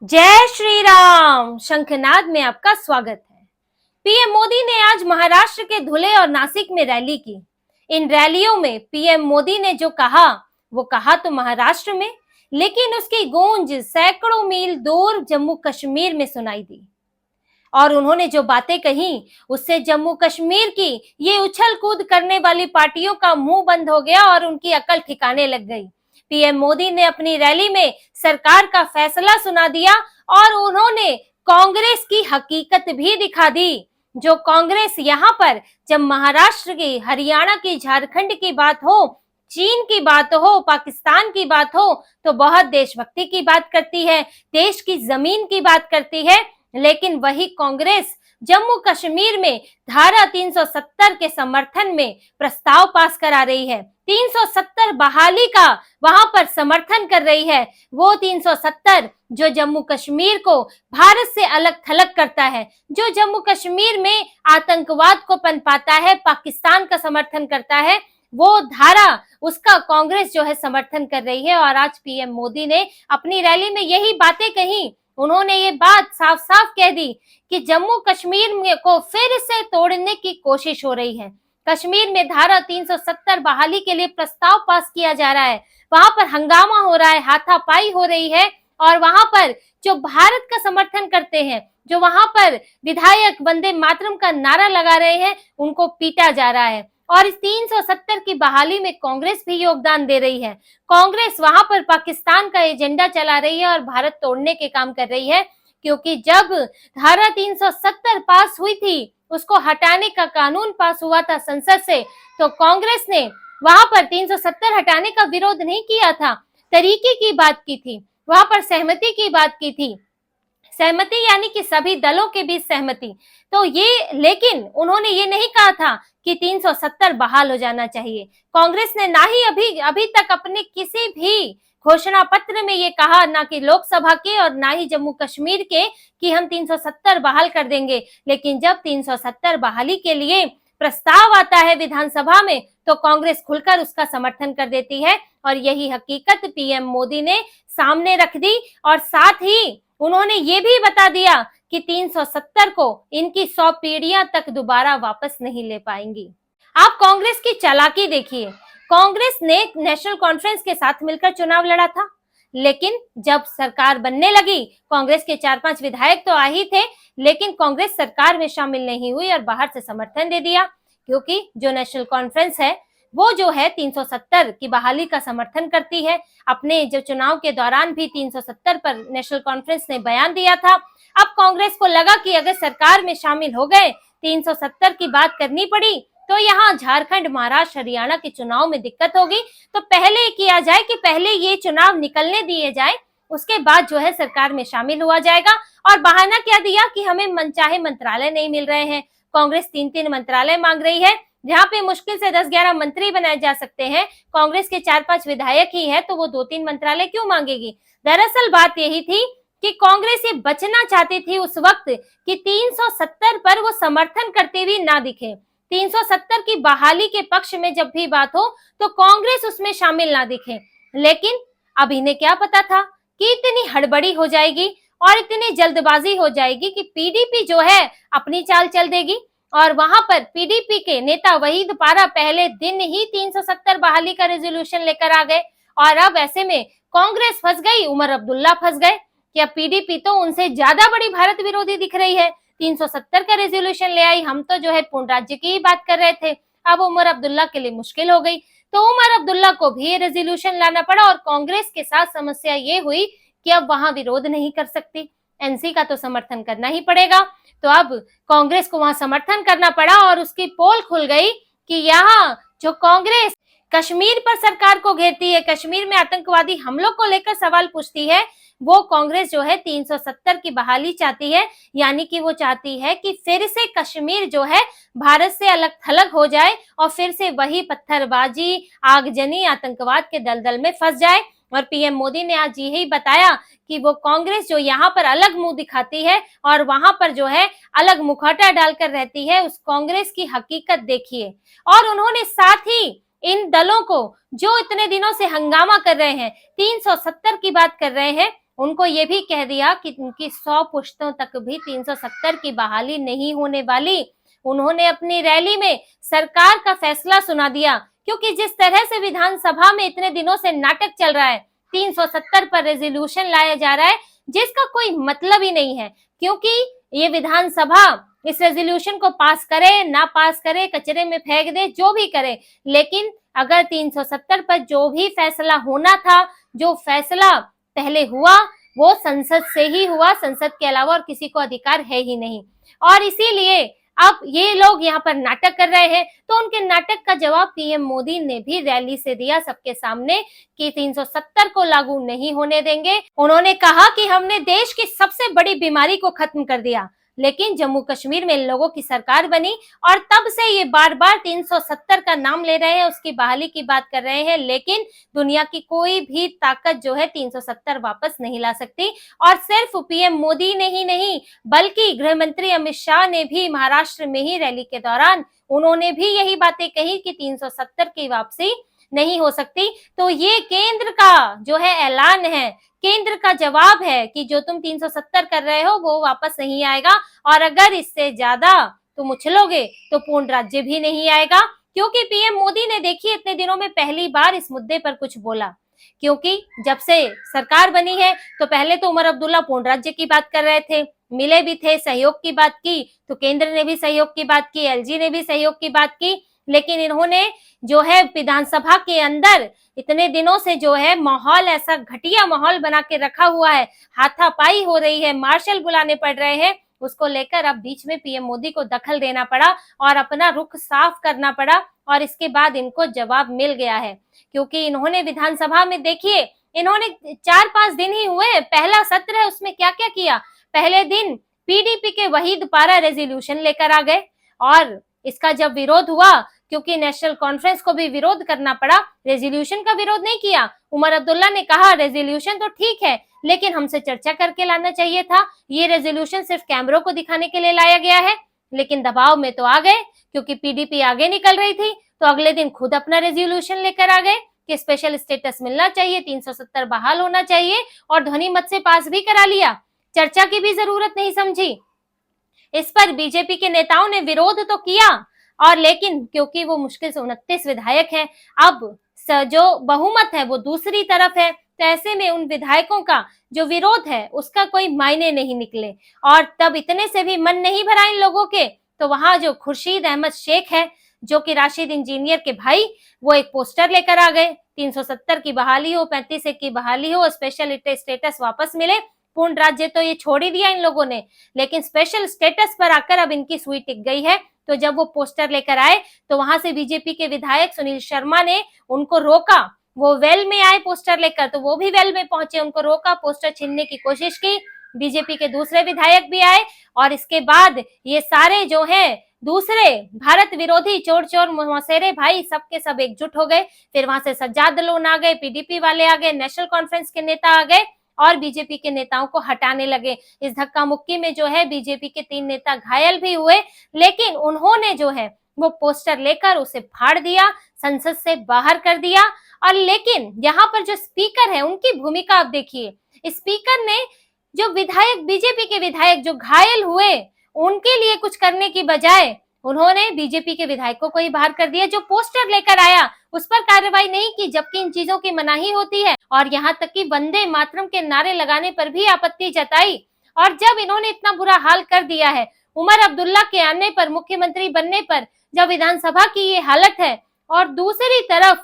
जय श्री राम। शंखनाद में आपका स्वागत है। पीएम मोदी ने आज महाराष्ट्र के धुले और नासिक में रैली की। इन रैलियों में पीएम मोदी ने जो कहा वो कहा तो महाराष्ट्र में, लेकिन उसकी गूंज सैकड़ों मील दूर जम्मू कश्मीर में सुनाई दी। और उन्होंने जो बातें कही उससे जम्मू कश्मीर की ये उछल कूद करने वाली पार्टियों का मुंह बंद हो गया और उनकी अकल ठिकाने लग गई। पीएम मोदी ने अपनी रैली में सरकार का फैसला सुना दिया और उन्होंने कांग्रेस की हकीकत भी दिखा दी। जो कांग्रेस यहाँ पर जब महाराष्ट्र की, हरियाणा की, झारखंड की बात हो, चीन की बात हो, पाकिस्तान की बात हो तो बहुत देशभक्ति की बात करती है, देश की जमीन की बात करती है। लेकिन वही कांग्रेस जम्मू कश्मीर में धारा 370 के समर्थन में प्रस्ताव पास करा रही है। 370 बहाली का वहां पर समर्थन कर रही है। वो 370 जो जम्मू कश्मीर को भारत से अलग थलग करता है, जो जम्मू कश्मीर में आतंकवाद को पनपाता है, पाकिस्तान का समर्थन करता है, वो धारा उसका कांग्रेस जो है समर्थन कर रही है। और आज पीएम मोदी ने अपनी रैली में यही बातें कही। उन्होंने ये बात साफ साफ कह दी कि जम्मू कश्मीर को फिर से तोड़ने की कोशिश हो रही है। कश्मीर में धारा 370 बहाली के लिए प्रस्ताव पास किया जा रहा है, वहां पर हंगामा हो रहा है, हाथापाई हो रही है और वहां पर जो भारत का समर्थन करते हैं, जो वहां पर विधायक वंदे मातरम का नारा लगा रहे हैं, उनको पीटा जा रहा है। और इस 370 की बहाली में कांग्रेस भी योगदान दे रही है। कांग्रेस वहां पर पाकिस्तान का एजेंडा चला रही है और भारत तोड़ने के काम कर रही है, क्योंकि जब धारा 370 पास हुई थी, उसको हटाने का कानून पास हुआ था संसद से, तो कांग्रेस ने वहां पर 370 हटाने का विरोध नहीं किया था, तरीके की बात की थी, वहां पर सहमति की बात की थी। सहमति यानी कि सभी दलों के बीच सहमति। तो ये, लेकिन उन्होंने ये नहीं कहा था कि 370 बहाल हो जाना चाहिए। कांग्रेस ने ना ही अभी तक अपने किसी भी घोषणा पत्र में ये कहा, ना कि लोकसभा के और ना ही जम्मू कश्मीर के, कि हम 370 बहाल कर देंगे। लेकिन जब 370 बहाली के लिए प्रस्ताव आता है विधानसभा में तो कांग्रेस खुलकर उसका समर्थन कर देती है। और यही हकीकत पीएम मोदी ने सामने रख दी और साथ ही उन्होंने ये भी बता दिया कि 370 को इनकी 100 पीढ़ियां तक दोबारा वापस नहीं ले पाएंगी। आप कांग्रेस की चालाकी देखिए। कांग्रेस ने नेशनल कॉन्फ्रेंस के साथ मिलकर चुनाव लड़ा था, लेकिन जब सरकार बनने लगी, कांग्रेस के 4-5 विधायक तो आ ही थे, लेकिन कांग्रेस सरकार में शामिल नहीं हुई और बाहर से समर्थन दे दिया, क्योंकि जो नेशनल कॉन्फ्रेंस है वो जो है 370 की बहाली का समर्थन करती है। अपने जो चुनाव के दौरान भी 370 पर नेशनल कॉन्फ्रेंस ने बयान दिया था। अब कांग्रेस को लगा कि अगर सरकार में शामिल हो गए, 370 की बात करनी पड़ी, तो यहाँ झारखंड, महाराष्ट्र, हरियाणा के चुनाव में दिक्कत होगी, तो पहले किया जाए कि पहले ये चुनाव निकलने दिए जाए, उसके बाद जो है सरकार में शामिल हुआ जाएगा। और बहाना क्या दिया कि हमें मनचाहे मंत्रालय नहीं मिल रहे हैं। कांग्रेस 3-3 मंत्रालय मांग रही है, जहाँ पे मुश्किल से 10-11 मंत्री बनाए जा सकते हैं। कांग्रेस के 4-5 विधायक ही है, तो वो 2-3 मंत्रालय क्यों मांगेगी। दरअसल बात यही थी कि कांग्रेस ये बचना चाहती थी उस वक्त कि 370 पर वो समर्थन करते हुए ना दिखे। 370 की बहाली के पक्ष में जब भी बात हो तो कांग्रेस उसमें शामिल ना दिखे। लेकिन अब इन्हें क्या पता था कि इतनी हड़बड़ी हो जाएगी और इतनी जल्दबाजी हो जाएगी कि पीडीपी जो है अपनी चाल चल देगी। और वहां पर पीडीपी के नेता वहीद पारा पहले दिन ही 370 बहाली का रेजोल्यूशन लेकर आ गए। और अब ऐसे में कांग्रेस फंस गई, उमर अब्दुल्ला फंस गए कि अब पीडीपी तो उनसे ज्यादा बड़ी भारत विरोधी दिख रही है, 370 का रेजोल्यूशन ले आई, हम तो जो है पूर्ण राज्य की ही बात कर रहे थे। अब उमर अब्दुल्ला के लिए मुश्किल हो गई, तो उमर अब्दुल्ला को भी रेजोल्यूशन लाना पड़ा। और कांग्रेस के साथ समस्या ये हुई कि अब वहां विरोध नहीं कर सकती, एनसी का तो समर्थन करना ही पड़ेगा। तो अब कांग्रेस को वहां समर्थन करना पड़ा और उसकी पोल खुल गई कि यहाँ जो कांग्रेस कश्मीर पर सरकार को घेरती है, कश्मीर में आतंकवादी हमलों को लेकर सवाल पूछती है, वो कांग्रेस जो है 370 की बहाली चाहती है। यानी कि वो चाहती है कि फिर से कश्मीर जो है भारत से अलग थलग हो जाए और फिर से वही पत्थरबाजी, आगजनी, आतंकवाद के दलदल में फंस जाए। और पीएम मोदी ने आज यही बताया कि वो कांग्रेस जो यहाँ पर अलग मुंह दिखाती है और वहां पर जो है अलग मुखौटा डालकर रहती है, उस कांग्रेस की हकीकत देखिए। और उन्होंने साथ ही इन दलों को जो इतने दिनों से हंगामा कर रहे हैं, 370 की बात कर रहे हैं, उनको ये भी कह दिया कि उनकी 100 पुश्तों तक भी 370 की बहाली नहीं होने वाली। उन्होंने अपनी रैली में सरकार का फैसला सुना दिया, क्योंकि जिस तरह से विधानसभा में इतने दिनों से नाटक चल रहा है, 370 पर रेजोल्यूशन लाया जा रहा है जिसका कोई मतलब ही नहीं है, क्योंकि ये विधानसभा इस रेजोल्यूशन को पास करे ना पास करे, कचरे में फेंक दे, जो भी करे, लेकिन अगर 370 पर जो भी फैसला होना था, जो फैसला पहले हुआ वो संसद से ही हुआ, संसद के अलावा और किसी को अधिकार है ही नहीं। और इसीलिए अब ये लोग यहाँ पर नाटक कर रहे हैं, तो उनके नाटक का जवाब पीएम मोदी ने भी रैली से दिया सबके सामने कि 370 को लागू नहीं होने देंगे। उन्होंने कहा कि हमने देश की सबसे बड़ी बीमारी को खत्म कर दिया, लेकिन जम्मू कश्मीर में इन लोगों की सरकार बनी और तब से ये बार बार 370 का नाम ले रहे हैं, उसकी बहाली की बात कर रहे हैं, लेकिन दुनिया की कोई भी ताकत जो है 370 वापस नहीं ला सकती। और सिर्फ पीएम मोदी ने ही नहीं, बल्कि गृह मंत्री अमित शाह ने भी महाराष्ट्र में ही रैली के दौरान उन्होंने भी यही बातें कही कि 370 की वापसी नहीं हो सकती। तो ये केंद्र का जो है ऐलान है, केंद्र का जवाब है कि जो तुम 370 कर रहे हो वो वापस नहीं आएगा, और अगर इससे ज्यादा तुम उछलोगे तो पूर्ण राज्य भी नहीं आएगा। क्योंकि पीएम मोदी ने देखिए इतने दिनों में पहली बार इस मुद्दे पर कुछ बोला, क्योंकि जब से सरकार बनी है तो पहले तो उमर अब्दुल्ला पूर्ण राज्य की बात कर रहे थे, मिले भी थे, सहयोग की बात की, तो केंद्र ने भी सहयोग की बात की, एलजी ने भी सहयोग की बात की, लेकिन इन्होंने जो है विधानसभा के अंदर इतने दिनों से जो है माहौल, ऐसा घटिया माहौल बना के रखा हुआ है, हाथापाई हो रही है, मार्शल बुलाने पड़ रहे हैं, उसको लेकर अब बीच में पीएम मोदी को दखल देना पड़ा और अपना रुख साफ करना पड़ा, और इसके बाद इनको जवाब मिल गया है। क्योंकि इन्होंने विधानसभा में देखिए, इन्होंने 4-5 दिन ही हुए, पहला सत्र है, उसमें क्या क्या किया। पहले दिन पीडीपी के वहीद पारा रेजोल्यूशन लेकर आ गए, और इसका जब विरोध हुआ, क्योंकि नेशनल कॉन्फ्रेंस को भी विरोध करना पड़ा, रेजोल्यूशन का विरोध नहीं किया। उमर अब्दुल्ला ने कहा रेजोल्यूशन तो ठीक है, लेकिन हमसे चर्चा करके लाना चाहिए था, ये रेजोल्यूशन सिर्फ कैमरों को दिखाने के लिए लाया गया है। लेकिन दबाव में तो आ गए, क्योंकि पीडीपी आगे निकल रही थी, तो अगले दिन खुद अपना रेजोल्यूशन लेकर आ गए कि स्पेशल स्टेटस मिलना चाहिए, 370 बहाल होना चाहिए, और ध्वनि मत से पास भी करा लिया, चर्चा की भी जरूरत नहीं समझी। इस पर बीजेपी के नेताओं ने विरोध तो किया, और लेकिन क्योंकि वो मुश्किल से 29 विधायक हैं, अब जो बहुमत है वो दूसरी तरफ है, तो ऐसे में उन विधायकों का जो विरोध है उसका कोई मायने नहीं निकले। और तब इतने से भी मन नहीं भरा इन लोगों के, तो वहां जो खुर्शीद अहमद शेख है, जो कि राशिद इंजीनियर के भाई, वो एक पोस्टर लेकर आ गए, 370 की बहाली हो, 35 की बहाली हो, स्पेशल स्टेटस वापस मिले। पूर्ण राज्य तो ये छोड़ ही दिया इन लोगों ने, लेकिन स्पेशल स्टेटस पर आकर अब इनकी सुई टिक गई है। तो जब वो पोस्टर लेकर आए तो वहां से बीजेपी के विधायक सुनील शर्मा ने उनको रोका, वो वेल में आए पोस्टर लेकर, तो वो भी वेल में पहुंचे, उनको रोका, पोस्टर छीनने की कोशिश की। बीजेपी के दूसरे विधायक भी आए, और इसके बाद ये सारे जो हैं दूसरे भारत विरोधी चोर चोर मौसेरे भाई सबके सब एकजुट हो गए। फिर वहां से सज्जाद लोन आ गए, पीडीपी वाले आ गए, नेशनल कॉन्फ्रेंस के नेता आ गए, और बीजेपी के नेताओं को हटाने लगे। इस धक्का मुक्की में जो है बीजेपी के 3 नेता घायल भी हुए, लेकिन उन्होंने जो है वो पोस्टर लेकर उसे फाड़ दिया, संसद से बाहर कर दिया। और लेकिन यहाँ पर जो स्पीकर है उनकी भूमिका आप देखिए, स्पीकर ने जो विधायक, बीजेपी के विधायक जो घायल हुए, उनके लिए कुछ करने की बजाय उन्होंने बीजेपी के विधायकों को ही बाहर कर दिया। जो पोस्टर लेकर आया उस पर कार्रवाई नहीं की, जबकि इन चीजों की मनाही होती है, और यहाँ तक कि वंदे मातरम के नारे लगाने पर भी आपत्ति जताई। और जब इन्होंने इतना बुरा हाल कर दिया है, उमर अब्दुल्ला के आने पर, मुख्यमंत्री बनने पर, जब विधानसभा की ये हालत है, और दूसरी तरफ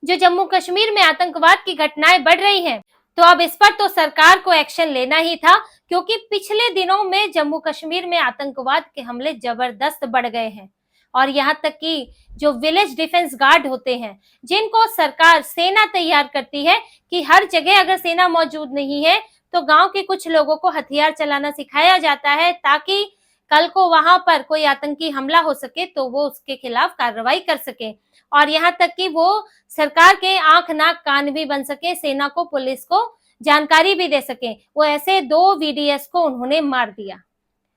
जो जम्मू कश्मीर में आतंकवाद की घटनाएं बढ़ रही हैं, तो अब इस पर तो सरकार को एक्शन लेना ही था, क्योंकि पिछले दिनों में जम्मू कश्मीर में आतंकवाद के हमले जबरदस्त बढ़ गए हैं। और यहाँ तक कि जो विलेज डिफेंस गार्ड होते हैं, जिनको सरकार सेना तैयार करती है कि हर जगह अगर सेना मौजूद नहीं है तो गांव के कुछ लोगों को हथियार चलाना सिखाया जाता है, ताकि कल को वहां पर कोई आतंकी हमला हो सके तो वो उसके खिलाफ कार्रवाई कर सके, और यहाँ तक कि वो सरकार के आंख नाक कान भी बन सके, सेना को, पुलिस को जानकारी भी दे सके। वो ऐसे 2 वीडीएस को उन्होंने मार दिया,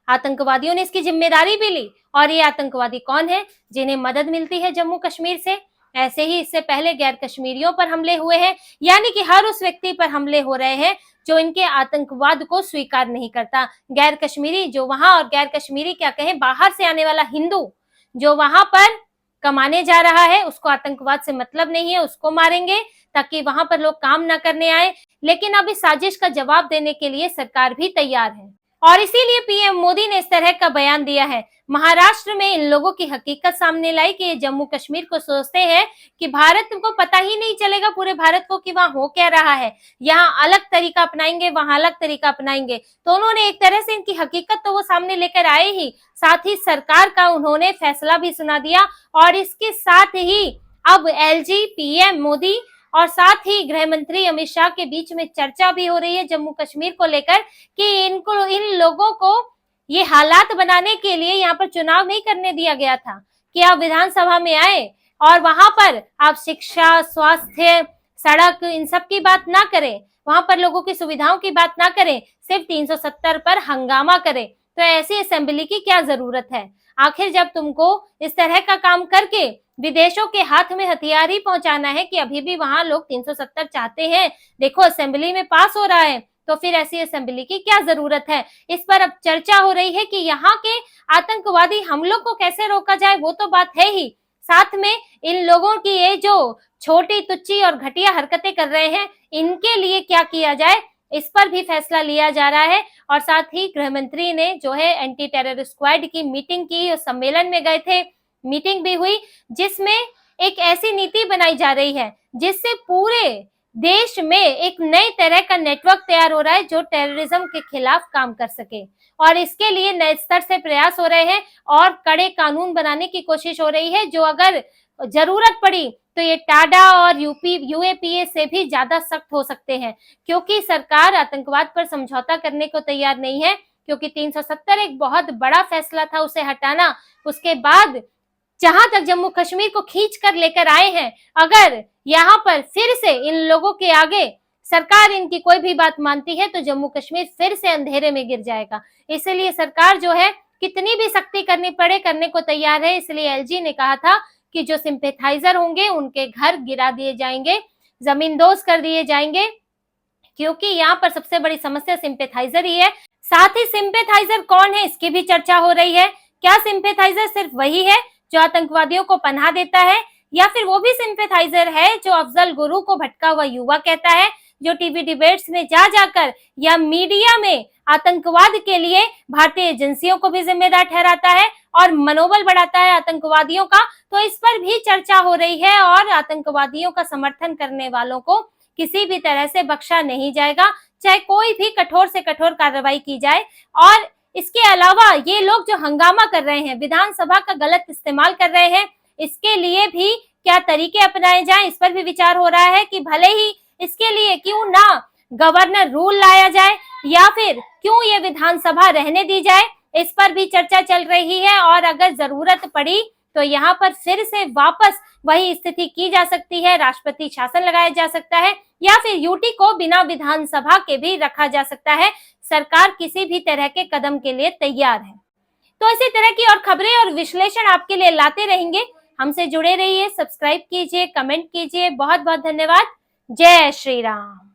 आतंकवादियों ने इसकी जिम्मेदारी भी ली। और ये आतंकवादी कौन है? जिन्हें मदद मिलती है जम्मू कश्मीर से। ऐसे ही इससे पहले गैर कश्मीरियों पर हमले हुए हैं, यानी कि हर उस व्यक्ति पर हमले हो रहे हैं जो इनके आतंकवाद को स्वीकार नहीं करता। गैर कश्मीरी जो वहां, और गैर कश्मीरी क्या कहें, बाहर से आने वाला हिंदू जो वहां पर कमाने जा रहा है, उसको आतंकवाद से मतलब नहीं है, उसको मारेंगे ताकि वहां पर लोग काम ना करने आए। लेकिन अब इस साजिश का जवाब देने के लिए सरकार भी तैयार है और इसीलिए पीएम मोदी ने इस तरह का बयान दिया है। महाराष्ट्र में इन लोगों की हकीकत सामने लाई कि ये जम्मू कश्मीर को सोचते हैं कि भारत को पता ही नहीं चलेगा, पूरे भारत को, कि वहां हो क्या रहा है। यहाँ अलग तरीका अपनाएंगे, वहां अलग तरीका अपनाएंगे। तो उन्होंने एक तरह से इनकी हकीकत तो वो सामने लेकर आए ही, साथ ही सरकार का उन्होंने फैसला भी सुना दिया। और इसके साथ ही अब एलजी, पीएम मोदी और साथ ही गृह मंत्री अमित शाह के बीच में चर्चा भी हो रही है जम्मू कश्मीर को लेकर कि इन लोगों को ये हालात बनाने के लिए यहाँ पर चुनाव नहीं करने दिया गया था कि आप विधानसभा में आए और वहां पर आप शिक्षा, स्वास्थ्य, सड़क, इन सब की बात ना करें, वहां पर लोगों की सुविधाओं की बात ना करें, सिर्फ 370 पर हंगामा करें। तो ऐसी असेंबली की क्या जरूरत है? आखिर जब तुमको इस तरह का काम करके विदेशों के हाथ में हथियार ही पहुंचाना है कि अभी भी वहां लोग 370 चाहते हैं, देखो असेंबली में पास हो रहा है, तो फिर ऐसी असेंबली की क्या जरूरत है? इस पर अब चर्चा हो रही है कि यहाँ के आतंकवादी हमलों को कैसे रोका जाए, वो तो बात है ही, साथ में इन लोगों की ये जो छोटी तुच्ची और घटिया हरकतें कर रहे हैं, इनके लिए क्या किया जाए, इस पर भी फैसला लिया जा रहा है। और साथ ही गृह मंत्री ने जो है एंटी टेरर स्क्वाड की मीटिंग की, सम्मेलन में गए थे, मीटिंग भी हुई, जिसमें एक ऐसी नीति बनाई जा रही है जिससे पूरे देश में एक नई तरह का नेटवर्क तैयार हो रहा है जो टेररिज्म के खिलाफ काम कर सके। और इसके लिए नए स्तर से प्रयास हो रहे हैं और कड़े कानून बनाने की कोशिश हो रही है, जो अगर जरूरत पड़ी तो ये टाडा और यूएपीए से भी ज्यादा सख्त हो सकते हैं, क्योंकि सरकार आतंकवाद पर समझौता करने को तैयार नहीं है। क्योंकि 370 एक बहुत बड़ा फैसला था, उसे हटाना, उसके बाद जहां तक जम्मू कश्मीर को खींच कर लेकर आए हैं, अगर यहाँ पर फिर से इन लोगों के आगे सरकार इनकी कोई भी बात मानती है तो जम्मू कश्मीर फिर से अंधेरे में गिर जाएगा। इसलिए सरकार जो है कितनी भी सख्ती करनी पड़े करने को तैयार है। इसलिए एलजी ने कहा था कि जो सिंपैथाइजर होंगे उनके घर गिरा दिए जाएंगे, जमींदोज कर दिए जाएंगे, क्योंकि यहाँ पर सबसे बड़ी समस्या सिंपैथाइजर ही है। साथ ही सिंपैथाइजर कौन है इसकी भी चर्चा हो रही है। क्या सिंपैथाइजर सिर्फ वही है जो आतंकवादियों को पनाह देता है, या फिर वो भी सिंपैथाइजर है जो अफजल गुरु को भटका हुआ युवा कहता है, जो टीवी डिबेट्स में जा जाकर या मीडिया में आतंकवाद के लिए भारतीय एजेंसियों को भी जिम्मेदार ठहराता है और मनोबल बढ़ाता है आतंकवादियों का। तो इस पर भी चर्चा हो रही है और आतंकवादियों का समर्थन करने वालों को किसी भी तरह से बख्शा नहीं जाएगा, चाहे कोई भी कठोर से कठोर कार्रवाई की जाए। और इसके अलावा ये लोग जो हंगामा कर रहे हैं, विधानसभा का गलत इस्तेमाल कर रहे हैं, इसके लिए भी क्या तरीके अपनाए जाएं, इस पर भी विचार हो रहा है कि भले ही इसके लिए क्यों ना गवर्नर रूल लाया जाए या फिर क्यों ये विधानसभा रहने दी जाए, इस पर भी चर्चा चल रही है। और अगर जरूरत पड़ी तो यहाँ पर फिर से वापस वही स्थिति की जा सकती है, राष्ट्रपति शासन लगाया जा सकता है या फिर यूटी को बिना विधानसभा के भी रखा जा सकता है। सरकार किसी भी तरह के कदम के लिए तैयार है। तो इसी तरह की और खबरें और विश्लेषण आपके लिए लाते रहेंगे। हमसे जुड़े रहिए, सब्सक्राइब कीजिए, कमेंट कीजिए। बहुत बहुत धन्यवाद। जय श्री राम।